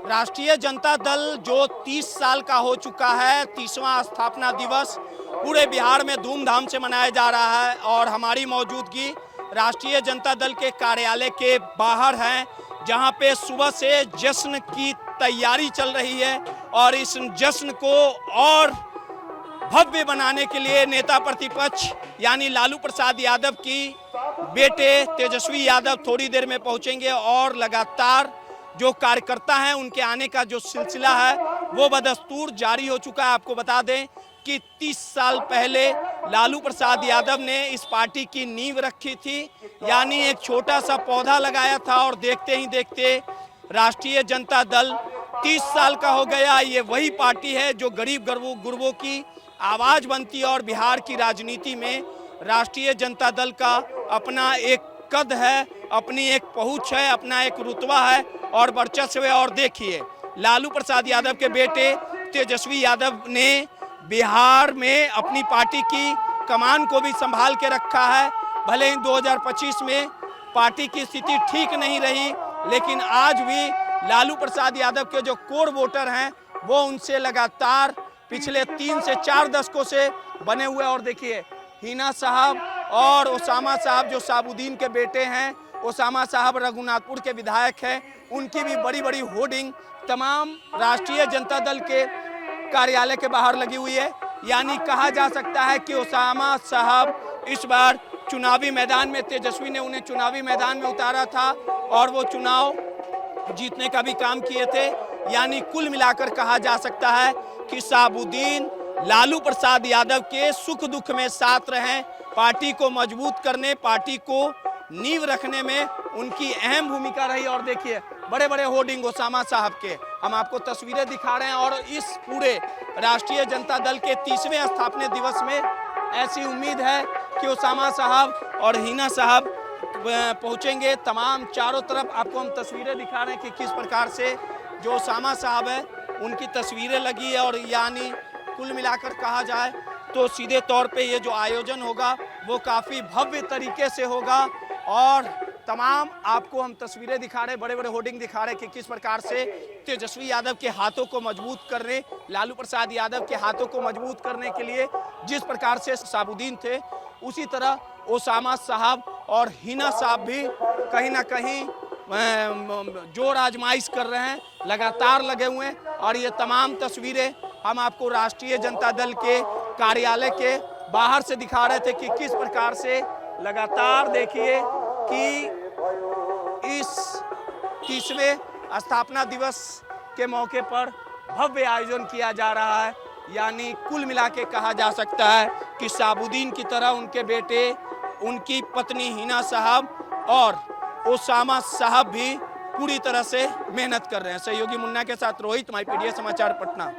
राष्ट्रीय जनता दल जो 30 साल का हो चुका है, 30वां स्थापना दिवस पूरे बिहार में धूमधाम से मनाया जा रहा है और हमारी मौजूदगी राष्ट्रीय जनता दल के कार्यालय के बाहर है, जहां पे सुबह से जश्न की तैयारी चल रही है और इस जश्न को और भव्य बनाने के लिए नेता प्रतिपक्ष यानी लालू प्रसाद यादव की बेटे तेजस्वी यादव थोड़ी देर में पहुंचेंगे और लगातार जो कार्यकर्ता हैं उनके आने का जो सिलसिला है वो बदस्तूर जारी हो चुका है। आपको बता दें कि 30 साल पहले लालू प्रसाद यादव ने इस पार्टी की नींव रखी थी, यानी एक छोटा सा पौधा लगाया था और देखते ही देखते राष्ट्रीय जनता दल 30 साल का हो गया। ये वही पार्टी है जो गरीब गुरबों की आवाज बनती है और बिहार की राजनीति में राष्ट्रीय जनता दल का अपना एक कद है, अपनी एक पहुंच है, अपना एक रुतबा है और वर्चस्व है। और देखिए, लालू प्रसाद यादव के बेटे तेजस्वी यादव ने बिहार में अपनी पार्टी की कमान को भी संभाल के रखा है। भले ही 2025 में पार्टी की स्थिति ठीक नहीं रही, लेकिन आज भी लालू प्रसाद यादव के जो कोर वोटर हैं वो उनसे लगातार पिछले 3 से 4 दशकों से बने हुए। और देखिए, हिना साहब और ओसामा साहब जो साबुद्दीन के बेटे हैं, ओसामा साहब रघुनाथपुर के विधायक हैं, उनकी भी बड़ी बड़ी होर्डिंग तमाम राष्ट्रीय जनता दल के कार्यालय के बाहर लगी हुई है। यानी कहा जा सकता है कि ओसामा साहब इस बार चुनावी मैदान में, तेजस्वी ने उन्हें चुनावी मैदान में उतारा था और वो चुनाव जीतने का भी काम किए थे। यानी कुल मिलाकर कहा जा सकता है कि साबुद्दीन लालू प्रसाद यादव के सुख दुख में साथ रहें, पार्टी को मजबूत करने, पार्टी को नींव रखने में उनकी अहम भूमिका रही। और देखिए, बड़े बड़े होर्डिंग ओसामा साहब के हम आपको तस्वीरें दिखा रहे हैं और इस पूरे राष्ट्रीय जनता दल के 30वें स्थापना दिवस में ऐसी उम्मीद है कि ओसामा साहब और हिना साहब पहुंचेंगे। तमाम चारों तरफ आपको हम तस्वीरें दिखा रहे हैं कि किस प्रकार से जो ओसामा साहब है उनकी तस्वीरें लगी है। और यानी कुल मिलाकर कहा जाए तो सीधे तौर पे ये जो आयोजन होगा वो काफ़ी भव्य तरीके से होगा। और तमाम आपको हम तस्वीरें दिखा रहे हैं, बड़े बड़े होर्डिंग दिखा रहे हैं कि किस प्रकार से तेजस्वी यादव के हाथों को मजबूत करने, लालू प्रसाद यादव के हाथों को मजबूत करने के लिए जिस प्रकार से साबुद्दीन थे, उसी तरह ओसामा साहब और हिना साहब भी कहीं ना कहीं जोर आजमाइश कर रहे हैं, लगातार लगे हुए हैं। और ये तमाम तस्वीरें हम आपको राष्ट्रीय जनता दल के कार्यालय के बाहर से दिखा रहे थे कि किस प्रकार से लगातार देखिए कि इस 30वें स्थापना दिवस के मौके पर भव्य आयोजन किया जा रहा है। यानी कुल मिला के कहा जा सकता है कि साबुद्दीन की तरह उनके बेटे, उनकी पत्नी हिना साहब और ओसामा साहब भी पूरी तरह से मेहनत कर रहे हैं। सहयोगी मुन्ना के साथ रोहित, माईपीडीएस समाचार, पटना।